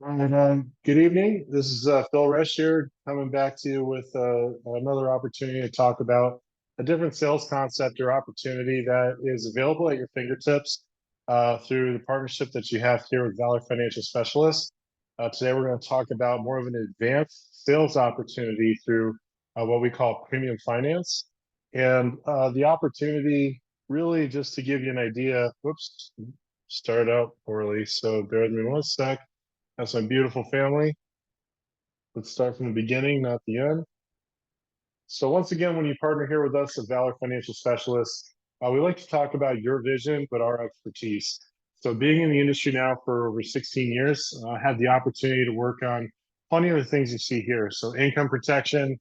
All right, good evening. This is Phil Resch here, coming back to you with another opportunity to talk about a different sales concept or opportunity that is available at your fingertips through the partnership that you have here with Valor Financial Specialists. Today, we're going to talk about more of an advanced sales opportunity through what we call premium finance. And the opportunity, really, just to give you an idea, whoops, started out poorly, so bear with me one sec. That's my beautiful family. Let's start from the beginning, not the end. So once again, when you partner here with us at Valor Financial Specialists, we like to talk about your vision, but our expertise. So being in the industry now for over 16 years, I had the opportunity to work on plenty of the things you see here. So income protection,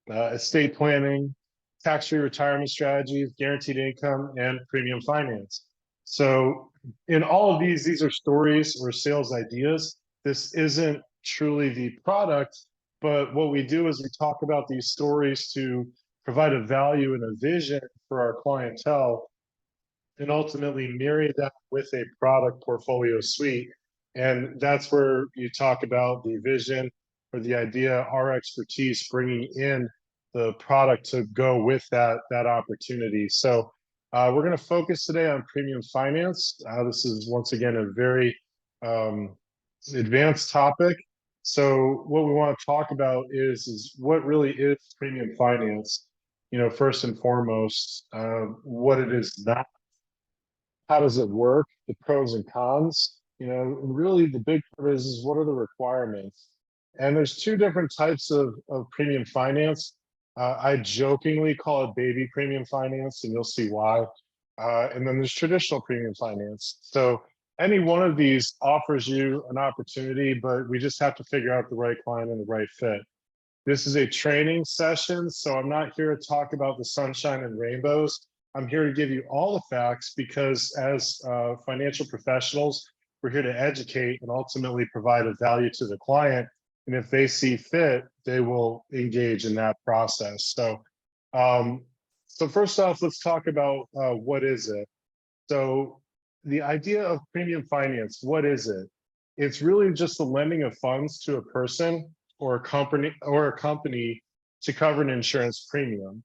estate planning, tax-free retirement strategies, guaranteed income, and premium finance. So in all of these are stories or sales ideas. This isn't truly the product, but what we do is we talk about these stories to provide a value and a vision for our clientele and ultimately marry that with a product portfolio suite. And that's where you talk about the vision or the idea, our expertise, bringing in the product to go with that opportunity. So we're going to focus today on premium finance. This is once again a very advanced topic. So what we want to talk about is what really is premium finance. You know, first and foremost, what it is not, how does it work, the pros and cons. You know, and really the big part is what are the requirements. And there's two different types of premium finance. I jokingly call it baby premium finance, and you'll see why. And then there's traditional premium finance. So any one of these offers you an opportunity, but we just have to figure out the right client and the right fit. This is a training session, so I'm not here to talk about the sunshine and rainbows. I'm here to give you all the facts because as financial professionals, we're here to educate and ultimately provide a value to the client. And if they see fit, they will engage in that process. So, so first off, let's talk about what is it? So the idea of premium finance, what is it? It's really just the lending of funds to a person or a company to cover an insurance premium.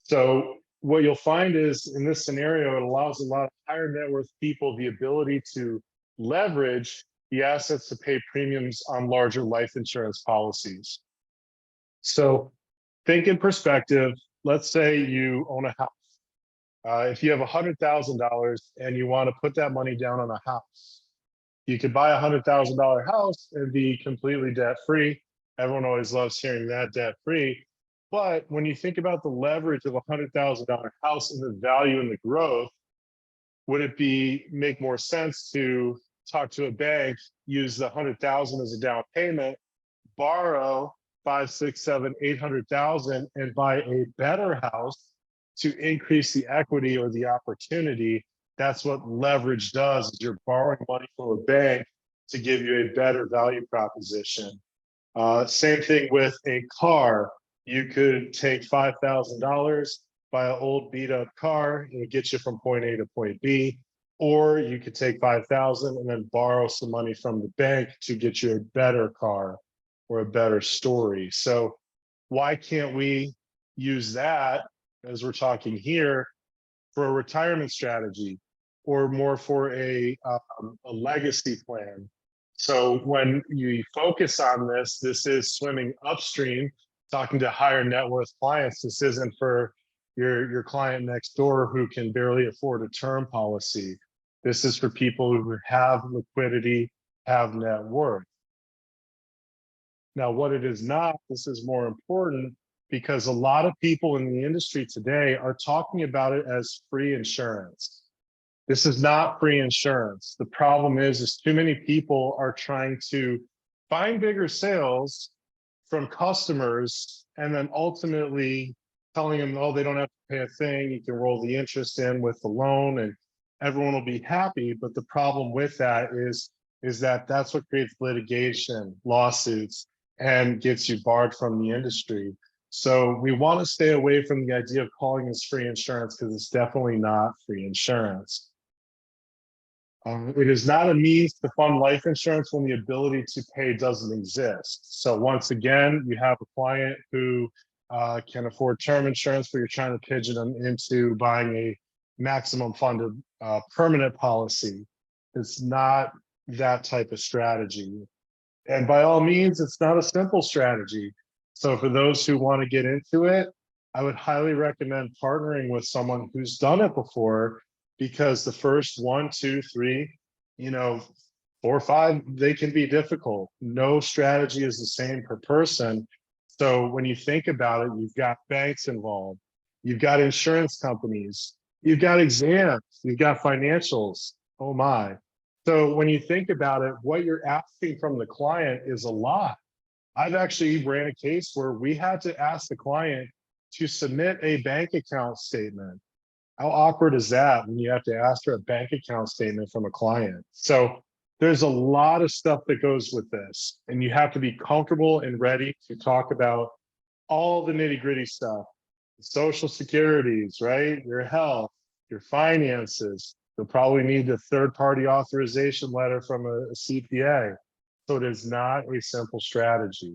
So what you'll find is in this scenario, it allows a lot of higher net worth people the ability to leverage the assets to pay premiums on larger life insurance policies. So think in perspective, let's say you own a house. If you have $100,000 and you want to put that money down on a house, you could buy a $100,000 house and be completely debt free. Everyone always loves hearing that, debt free. But when you think about the leverage of a $100,000 house and the value and the growth, would it make more sense to talk to a bank, use the $100,000 as a down payment, borrow 5, 6, 7, 800,000 and buy a better house to increase the equity or the opportunity? That's what leverage does, is you're borrowing money from a bank to give you a better value proposition. Same thing with a car. You could take $5,000, buy an old beat up car, and it gets you from point A to point B. Or you could take 5,000 and then borrow some money from the bank to get you a better car or a better story. So why can't we use that, as we're talking here, for a retirement strategy or more for a legacy plan? So when you focus on this, this is swimming upstream, talking to higher net worth clients. This isn't for your client next door who can barely afford a term policy. This is for people who have liquidity, have net worth. Now, what it is not, this is more important, because a lot of people in the industry today are talking about it as free insurance. This is not free insurance. The problem is too many people are trying to find bigger sales from customers and then ultimately telling them, oh, they don't have to pay a thing. You can roll the interest in with the loan and everyone will be happy. But the problem with that is that that's what creates litigation, lawsuits, and gets you barred from the industry. So we want to stay away from the idea of calling this free insurance because it's definitely not free insurance. It is not a means to fund life insurance when the ability to pay doesn't exist. So once again, you have a client who can afford term insurance, but you're trying to pigeon them into buying a maximum funded permanent policy. It's not that type of strategy. And by all means, it's not a simple strategy. So for those who want to get into it, I would highly recommend partnering with someone who's done it before, because the first one, two, three, you know, 4 or 5, they can be difficult. No strategy is the same per person. So when you think about it, you've got banks involved, you've got insurance companies, you've got exams, you've got financials. Oh my. So when you think about it, what you're asking from the client is a lot. I've actually ran a case where we had to ask the client to submit a bank account statement. How awkward is that when you have to ask for a bank account statement from a client? So there's a lot of stuff that goes with this, and you have to be comfortable and ready to talk about all the nitty gritty stuff, social securities, right? Your health, your finances. You'll probably need a third party authorization letter from a CPA. So it is not a simple strategy.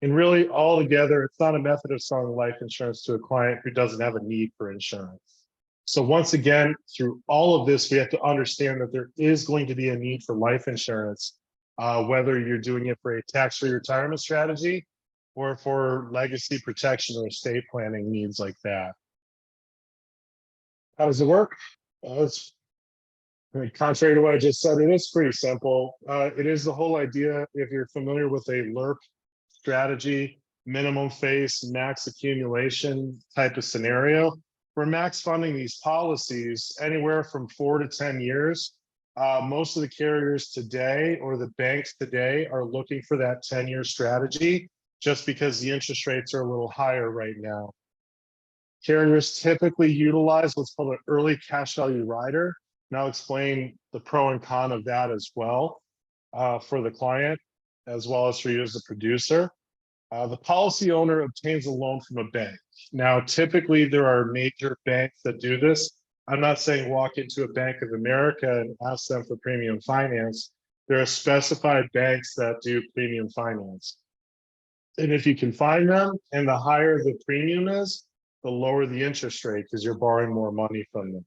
And really, altogether, it's not a method of selling life insurance to a client who doesn't have a need for insurance. So once again, through all of this, we have to understand that there is going to be a need for life insurance, whether you're doing it for a tax-free retirement strategy or for legacy protection or estate planning needs like that. How does it work? It's contrary to what I just said, it is pretty simple. It is the whole idea, if you're familiar with a LERP strategy, minimum face, max accumulation type of scenario. We're max funding these policies anywhere from 4 to 10 years. Most of the carriers today or the banks today are looking for that 10-year strategy just because the interest rates are a little higher right now. Carriers typically utilize what's called an early cash value rider. And I'll explain the pro and con of that as well for the client, as well as for you as the producer. The policy owner obtains a loan from a bank. Now, typically there are major banks that do this. I'm not saying walk into a Bank of America and ask them for premium finance. There are specified banks that do premium finance. And if you can find them, and the higher the premium is, the lower the interest rate because you're borrowing more money from them.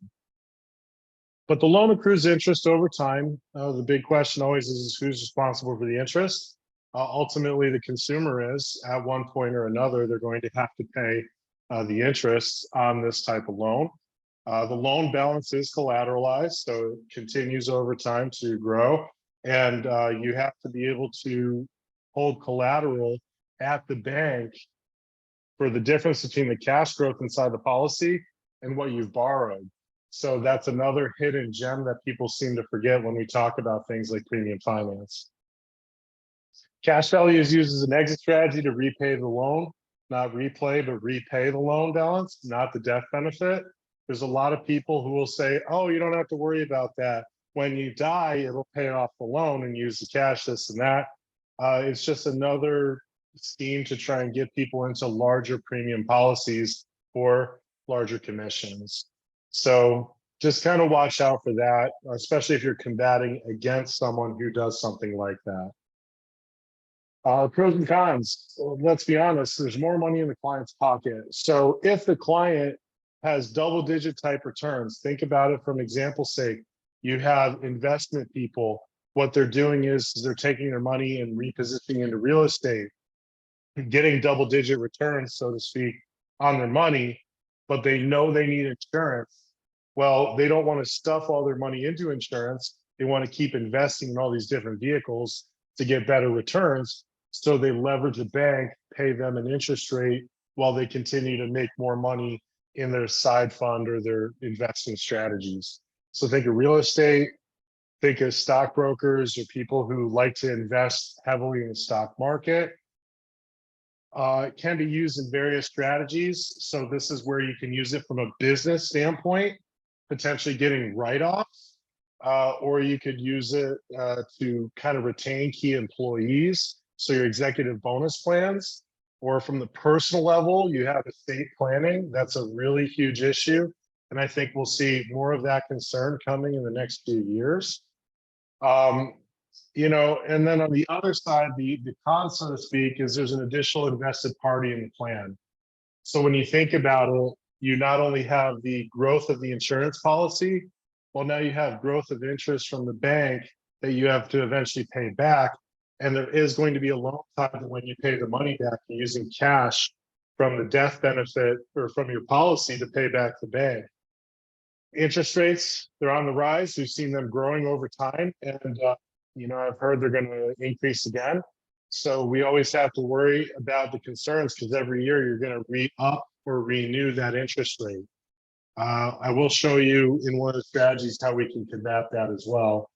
But the loan accrues interest over time. The big question always is who's responsible for the interest? Ultimately, the consumer is. At one point or another, they're going to have to pay the interest on this type of loan. The loan balance is collateralized, so it continues over time to grow. And you have to be able to hold collateral at the bank for the difference between the cash growth inside the policy and what you've borrowed. So that's another hidden gem that people seem to forget when we talk about things like premium finance. Cash value is used as an exit strategy to repay the loan, not replay, but repay the loan balance, not the death benefit. There's a lot of people who will say, oh, you don't have to worry about that. When you die, it'll pay off the loan and use the cash, this and that. It's just another scheme to try and get people into larger premium policies for larger commissions. So just kind of watch out for that, especially if you're combating against someone who does something like that. Pros and cons. Well, let's be honest, there's more money in the client's pocket. So if the client has double-digit type returns, think about it from example's sake. You have investment people. What they're doing is they're taking their money and repositioning into real estate, getting double-digit returns, so to speak, on their money, but they know they need insurance. Well, they don't want to stuff all their money into insurance. They want to keep investing in all these different vehicles to get better returns. So they leverage a bank, pay them an interest rate while they continue to make more money in their side fund or their investing strategies. So think of real estate, think of stockbrokers or people who like to invest heavily in the stock market. It can be used in various strategies. So this is where you can use it from a business standpoint, potentially getting write-offs, or you could use it to kind of retain key employees. So your executive bonus plans, or from the personal level, you have estate planning. That's a really huge issue. And I think we'll see more of that concern coming in the next few years. Um, and then on the other side, the con, so to speak, is there's an additional invested party in the plan. So when you think about it, you not only have the growth of the insurance policy, well, now you have growth of interest from the bank that you have to eventually pay back. And there is going to be a long time when you pay the money back, you're using cash from the death benefit or from your policy to pay back the bank. Interest rates, they're on the rise. We've seen them growing over time. And, I've heard they're going to increase again. So we always have to worry about the concerns because every year you're going to re-up or renew that interest rate. I will show you in one of the strategies how we can combat that as well.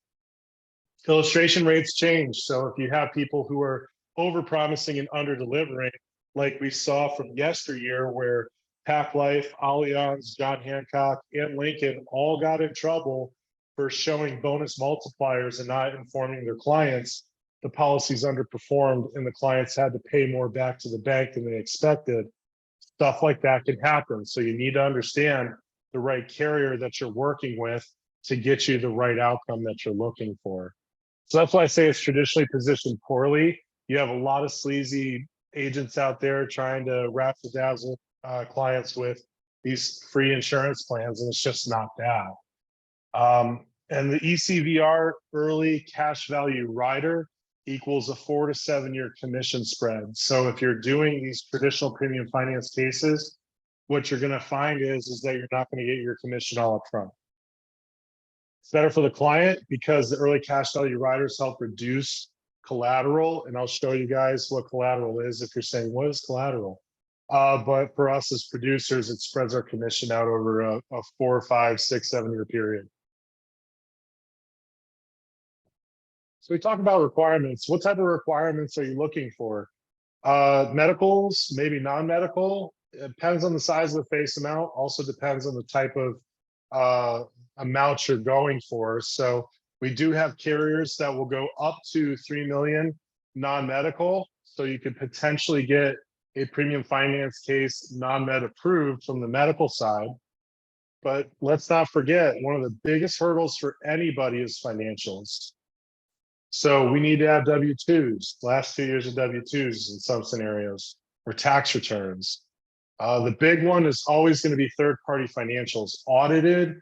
Illustration rates change. So if you have people who are over promising and under delivering, like we saw from yesteryear, where Pac Life, Allianz, John Hancock, and Lincoln all got in trouble for showing bonus multipliers and not informing their clients, the policies underperformed and the clients had to pay more back to the bank than they expected. Stuff like that can happen. So you need to understand the right carrier that you're working with to get you the right outcome that you're looking for. So that's why I say it's traditionally positioned poorly. You have a lot of sleazy agents out there trying to razzle dazzle clients with these free insurance plans, and it's just not that. And the ECVR, early cash value rider, equals a 4 to 7 year commission spread. So if you're doing these traditional premium finance cases, what you're going to find is that you're not going to get your commission all up front. It's better for the client because the early cash value riders help reduce collateral. And I'll show you guys what collateral is if you're saying, what is collateral? But for us as producers, it spreads our commission out over a 4, 5, 6, 7 year period. So we talk about requirements. What type of requirements are you looking for? Medicals, maybe non-medical. It depends on the size of the face amount. Also depends on the type of amount you're going for. So we do have carriers that will go up to 3 million non-medical. So you could potentially get a premium finance case non-med approved from the medical side. But let's not forget, one of the biggest hurdles for anybody is financials. So we need to have W-2s, last 2 years of W-2s in some scenarios, or tax returns. The big one is always going to be third-party financials, audited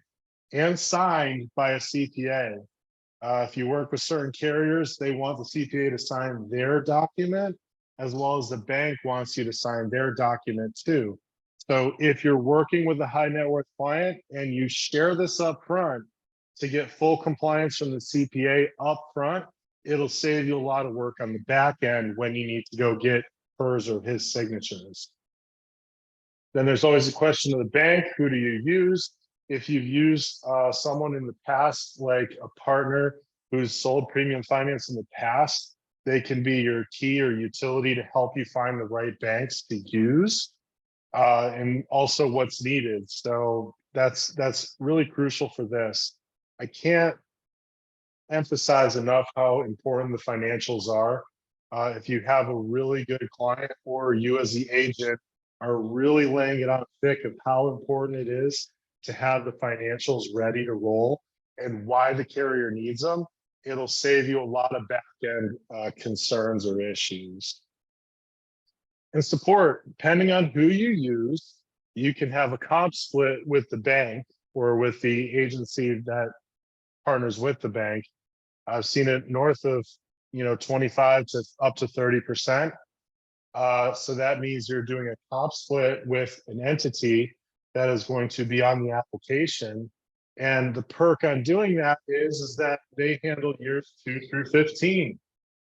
and signed by a CPA. If you work with certain carriers, they want the CPA to sign their document, as well as the bank wants you to sign their document too. So if you're working with a high net worth client and you share this up front to get full compliance from the CPA up front, it'll save you a lot of work on the back end when you need to go get hers or his signatures. Then there's always a question of the bank. Who do you use? If you've used someone in the past, like a partner who's sold premium finance in the past, they can be your key or utility to help you find the right banks to use, and also what's needed. So that's really crucial for this. I can't emphasize enough how important the financials are. If you have a really good client, or you as the agent are really laying it on thick of how important it is to have the financials ready to roll and why the carrier needs them, it'll save you a lot of back end concerns or issues. And support, depending on who you use, you can have a comp split with the bank or with the agency that partners with the bank. I've seen it north of 25 to up to 30%. So that means you're doing a comp split with an entity that is going to be on the application. And the perk on doing that is that they handle years 2 through 15.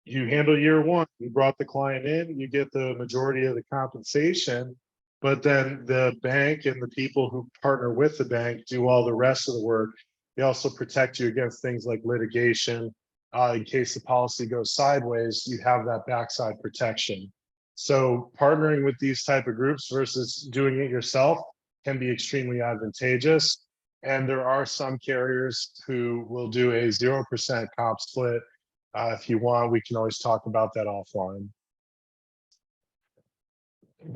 You handle year 1, you brought the client in, you get the majority of the compensation, but then the bank and the people who partner with the bank do all the rest of the work. They also protect you against things like litigation. In case the policy goes sideways, you have that backside protection. So partnering with these type of groups versus doing it yourself can be extremely advantageous. And there are some carriers who will do a 0% comp split. If you want, we can always talk about that offline.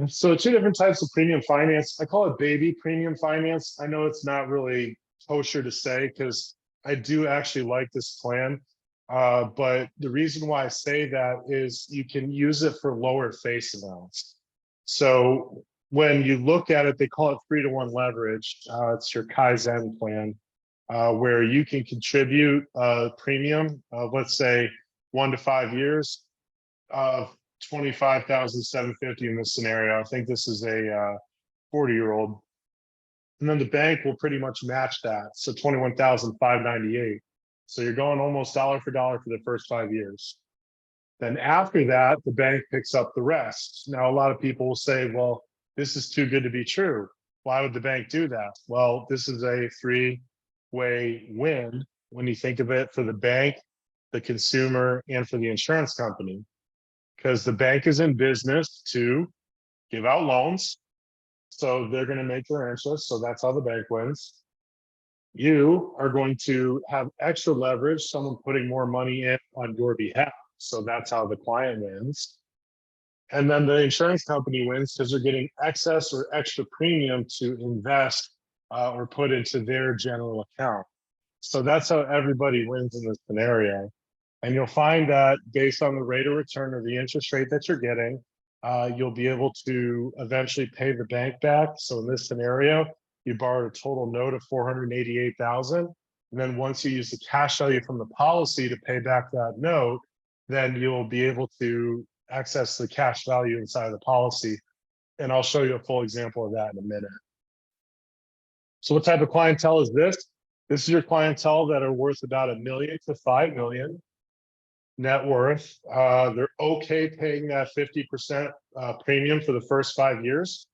So two different types of premium finance. I call it baby premium finance. I know it's not really kosher to say because I do actually like this plan. But the reason why I say that is you can use it for lower face amounts. So when you look at it, they call it 3-to-1 leverage. It's your Kaizen plan, where you can contribute premium of, let's say, 1 to 5 years of 25,750 in this scenario. I think this is a 40-year-old. And then the bank will pretty much match that. So 21,598. So you're going almost dollar for dollar for the first 5 years. Then after that, the bank picks up the rest. Now, a lot of people will say, well, this is too good to be true. Why would the bank do that? Well, this is a three-way win when you think of it, for the bank, the consumer, and for the insurance company. Because the bank is in business to give out loans. So they're going to make their interest. So that's how the bank wins. You are going to have extra leverage, someone putting more money in on your behalf. So that's how the client wins. And then the insurance company wins because they're getting excess or extra premium to invest or put into their general account. So that's how everybody wins in this scenario. And you'll find that based on the rate of return or the interest rate that you're getting, you'll be able to eventually pay the bank back. So in this scenario, you borrowed a total note of 488,000. And then once you use the cash value from the policy to pay back that note, then you'll be able to access the cash value inside of the policy. And I'll show you a full example of that in a minute. So what type of clientele is this? This is your clientele that are worth about $1 million to $5 million net worth. They're okay paying that 50% premium for the first 5 years.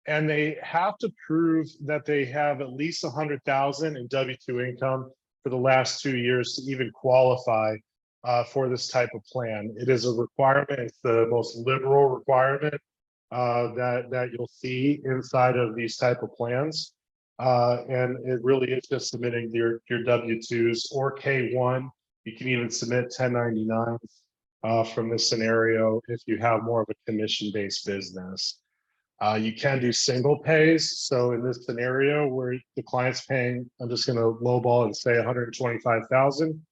And they have to prove that they have at least 100,000 in W-2 income for the last 2 years to even qualify for this type of plan. It is a requirement. It's the most liberal requirement that you'll see inside of these type of plans. And it really is just submitting your W-2s or K-1. You can even submit 1099s from this scenario if you have more of a commission-based business. You can do single pays. So in this scenario where the client's paying, I'm just going to lowball and say 125,000.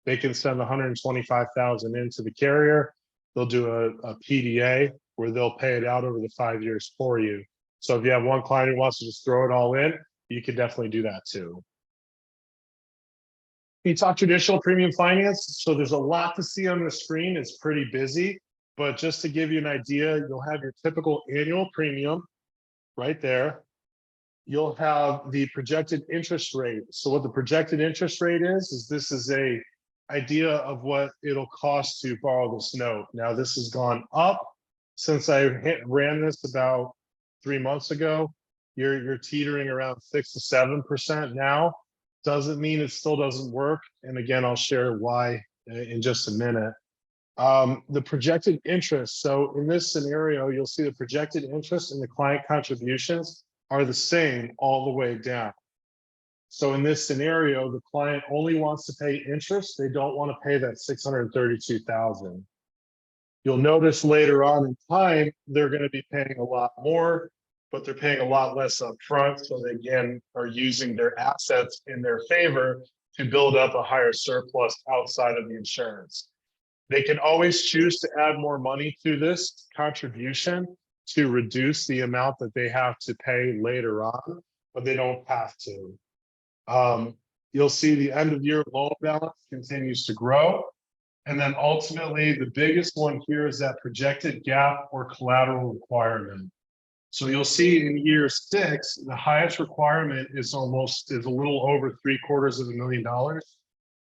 They can send 125,000 into the carrier. They'll do a PDA where they'll pay it out over the 5 years for you. So if you have one client who wants to just throw it all in, you can definitely do that too. You talk traditional premium finance. So there's a lot to see on the screen. It's pretty busy, but just to give you an idea, you'll have your typical annual premium right there. You'll have the projected interest rate. So what the projected interest rate is this is a idea of what it'll cost to borrow this note. Now this has gone up since I ran this about 3 months ago. You're teetering around 6 to 7% now. Doesn't mean it still doesn't work. And again, I'll share why in just a minute. The projected interest. So in this scenario, you'll see the projected interest and the client contributions are the same all the way down. So in this scenario, the client only wants to pay interest. They don't want to pay that 632,000. You'll notice later on in time, they're going to be paying a lot more, but they're paying a lot less up front. So they again are using their assets in their favor to build up a higher surplus outside of the insurance. They can always choose to add more money to this contribution to reduce the amount that they have to pay later on, but they don't have to. You'll see the end of year loan balance continues to grow. And then ultimately, the biggest one here is that projected gap or collateral requirement. So you'll see in year 6, the highest requirement is a little over $750,000.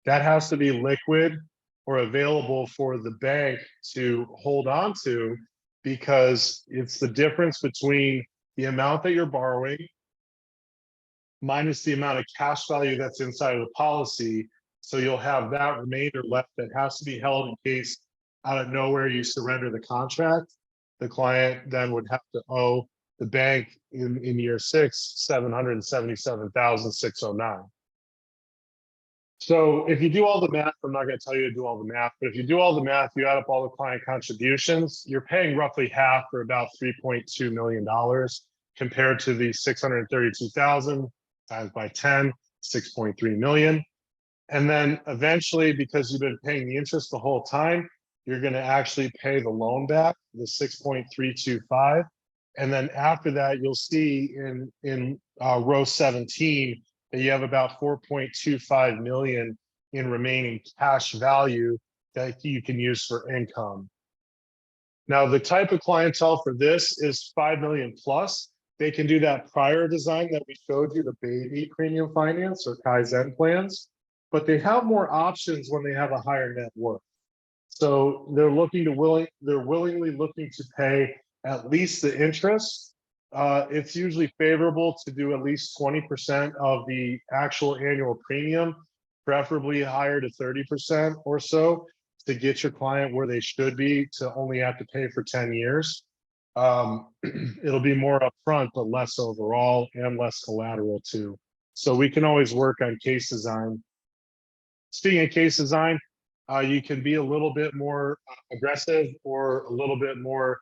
That has to be liquid or available for the bank to hold on to, because it's the difference between the amount that you're borrowing minus the amount of cash value that's inside of the policy. So you'll have that remainder left that has to be held in case out of nowhere you surrender the contract. The client then would have to owe the bank in year 6, $777,609. So if you do all the math, I'm not going to tell you to do all the math, but if you do all the math, you add up all the client contributions, you're paying roughly half, or about $3.2 million, compared to the 632,000 times by 10, 6.3 million. And then eventually, because you've been paying the interest the whole time, you're going to actually pay the loan back, the 6.325. And then after that, you'll see in row 17 that you have about 4.25 million in remaining cash value that you can use for income. Now, the type of clientele for this is 5 million plus. They can do that prior design that we showed you, the baby premium finance or Kaizen plans, but they have more options when they have a higher net worth. So they're willingly looking to pay at least the interest. It's usually favorable to do at least 20% of the actual annual premium, preferably higher to 30% or so, to get your client where they should be, to only have to pay for 10 years. It'll be more upfront, but less overall and less collateral too. So we can always work on case design. Speaking of case design, you can be a little bit more aggressive or a little bit more,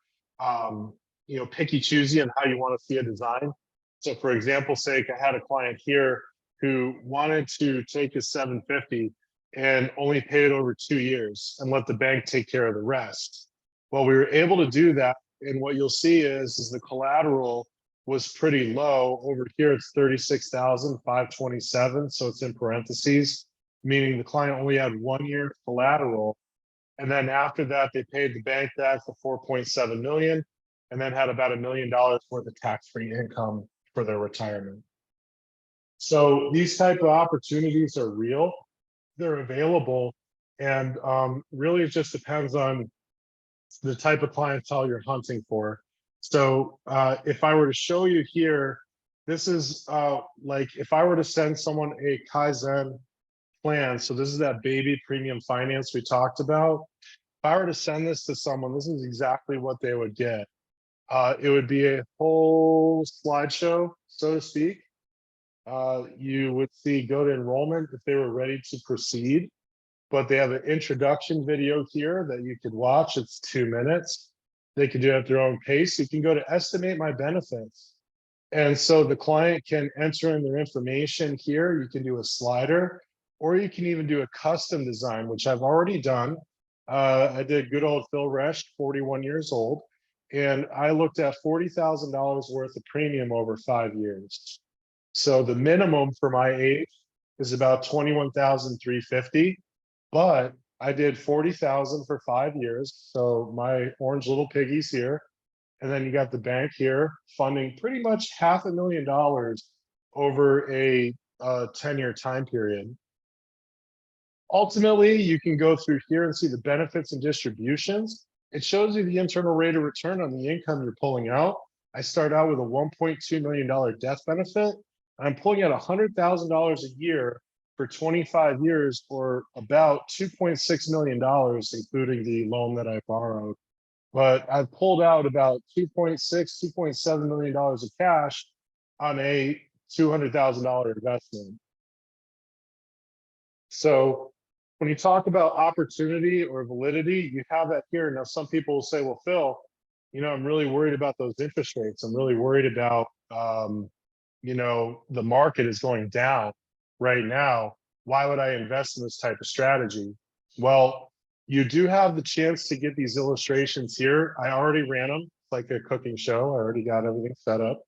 picky choosy on how you want to see a design. So for example's sake, I had a client here who wanted to take his 750 and only pay it over 2 years and let the bank take care of the rest. Well, we were able to do that. And what you'll see is the collateral was pretty low. Over here, it's 36,527. So it's in parentheses, meaning the client only had 1 year collateral. And then after that, they paid the bank back for 4.7 million, and then had about $1 million worth of tax-free income for their retirement. So these type of opportunities are real, they're available, and really it just depends on the type of clientele you're hunting for. So if I were to show you here, this is like if I were to send someone a Kaizen plan. So this is that baby premium finance we talked about. If I were to send this to someone, this is exactly what they would get. It would be a whole slideshow, so to speak. You would see go to enrollment if they were ready to proceed, but they have an introduction video here that you could watch. It's 2 minutes. They can do it at their own pace. You can go to estimate my benefits. And so the client can enter in their information here. You can do a slider, or you can even do a custom design, which I've already done. I did good old Phil Resch, 41 years old, and I looked at $40,000 worth of premium over 5 years. So the minimum for my age is about 21,350, but I did 40,000 for 5 years. So my orange little piggies here, and then you got the bank here funding pretty much $500,000 over a 10-year time period. Ultimately, you can go through here and see the benefits and distributions. It shows you the internal rate of return on the income you're pulling out. I start out with a $1.2 million death benefit. I'm pulling out $100,000 a year for 25 years, or about $2.6 million, including the loan that I borrowed. But I've pulled out about $2.7 million of cash on a $200,000 investment. So when you talk about opportunity or validity, you have that here. Now, some people will say, well, Phil, I'm really worried about those interest rates. I'm really worried about, the market is going down right now. Why would I invest in this type of strategy? Well, you do have the chance to get these illustrations here. I already ran them. It's like a cooking show. I already got everything set up.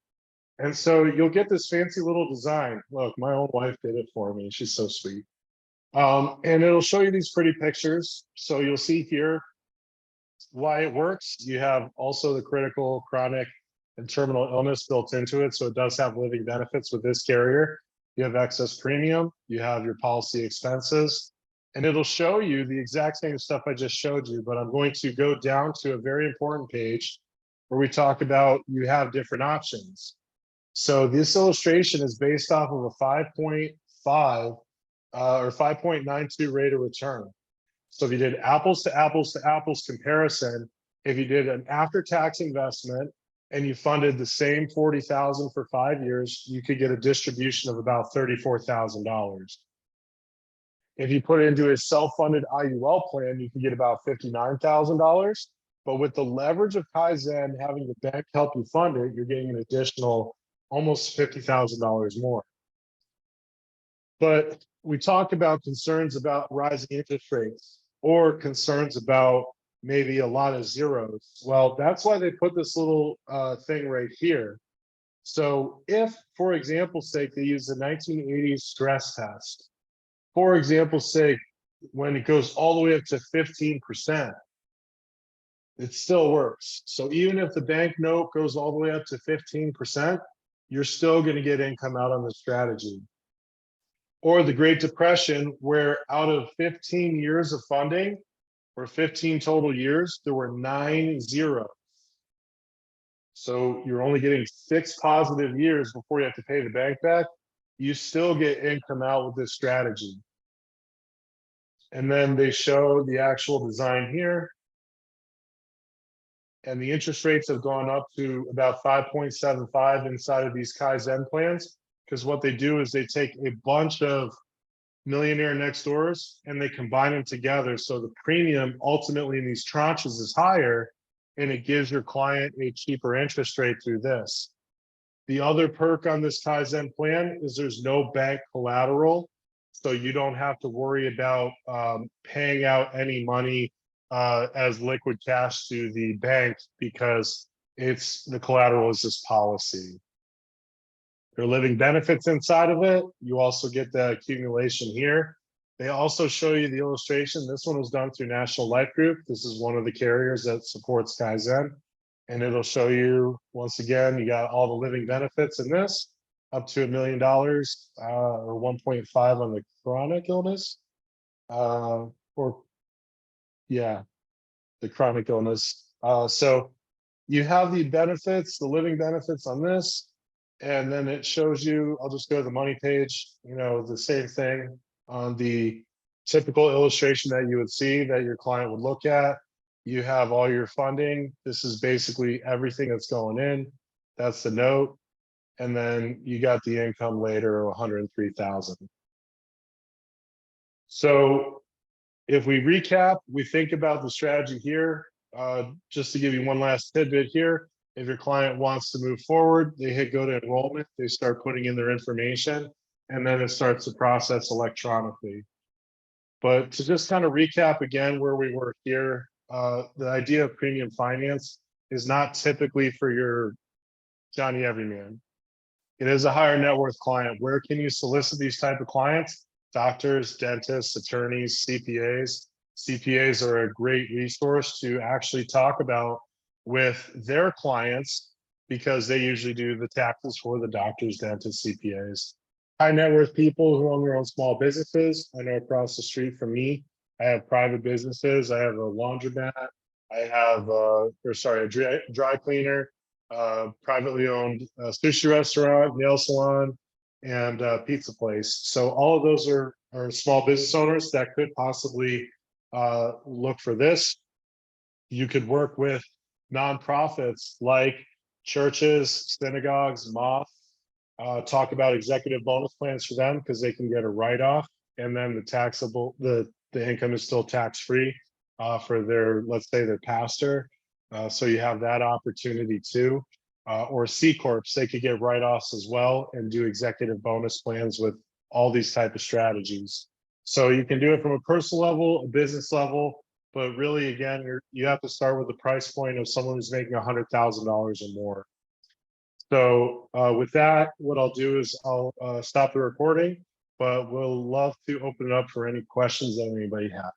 And so you'll get this fancy little design. Look, my own wife did it for me. She's so sweet. And it'll show you these pretty pictures. So you'll see here why it works. You have also the critical, chronic, and terminal illness built into it. So it does have living benefits with this carrier. You have excess premium, you have your policy expenses, and it'll show you the exact same stuff I just showed you, but I'm going to go down to a very important page where we talk about you have different options. So this illustration is based off of a 5.5 or 5.92 rate of return. So if you did apples to apples to apples comparison, if you did an after-tax investment and you funded the same 40,000 for 5 years, you could get a distribution of about $34,000. If you put it into a self-funded IUL plan, you can get about $59,000. But with the leverage of Kaizen, having the bank help you fund it, you're getting an additional almost $50,000 more. But we talked about concerns about rising interest rates or concerns about maybe a lot of zeros. Well, that's why they put this little thing right here. So if, for example's sake, they use the 1980s stress test, for example's sake, when it goes all the way up to 15%, it still works. So even if the bank note goes all the way up to 15%, you're still going to get income out on the strategy. Or the Great Depression, where out of 15 years of funding, or 15 total years, there were 9 zeros. So you're only getting 6 positive years before you have to pay the bank back. You still get income out with this strategy. And then they show the actual design here. And the interest rates have gone up to about 5.75 inside of these Kaizen plans. Because what they do is they take a bunch of millionaire next doors and they combine them together. So the premium ultimately in these tranches is higher, and it gives your client a cheaper interest rate through this. The other perk on this Kaizen plan is there's no bank collateral. So you don't have to worry about paying out any money as liquid cash to the bank, because it's the collateral is this policy. There are living benefits inside of it. You also get the accumulation here. They also show you the illustration. This one was done through National Life Group. This is one of the carriers that supports Kaizen. And it'll show you, once again, you got all the living benefits in this, up to $1 million or 1.5 on the chronic illness. The chronic illness. So you have the benefits, the living benefits on this. And then it shows you, I'll just go to the money page, the same thing on the typical illustration that you would see that your client would look at. You have all your funding. This is basically everything that's going in. That's the note. And then you got the income later, 103,000. So if we recap, we think about the strategy here, just to give you one last tidbit here. If your client wants to move forward, they hit go to enrollment, they start putting in their information, and then it starts to process electronically. But to just kind of recap again where we were here, the idea of premium finance is not typically for your Johnny Everyman. It is a higher net worth client. Where can you solicit these type of clients? Doctors, dentists, attorneys, CPAs. CPAs are a great resource to actually talk about with their clients, because they usually do the taxes for the doctors, dentists, CPAs. High net worth people who own their own small businesses. I know across the street from me, I have private businesses. I have a laundromat. I have a dry cleaner, privately owned sushi restaurant, nail salon, and pizza place. So all of those are small business owners that could possibly look for this. You could work with nonprofits like churches, synagogues, mosques, talk about executive bonus plans for them, because they can get a write-off, and then the income is still tax-free for their, let's say, their pastor. So you have that opportunity too. Or C Corps, they could get write-offs as well and do executive bonus plans with all these type of strategies. So you can do it from a personal level, a business level, but really, again, you have to start with the price point of someone who's making $100,000 or more. So with that, what I'll do is I'll stop the recording, but we'll love to open it up for any questions that anybody has.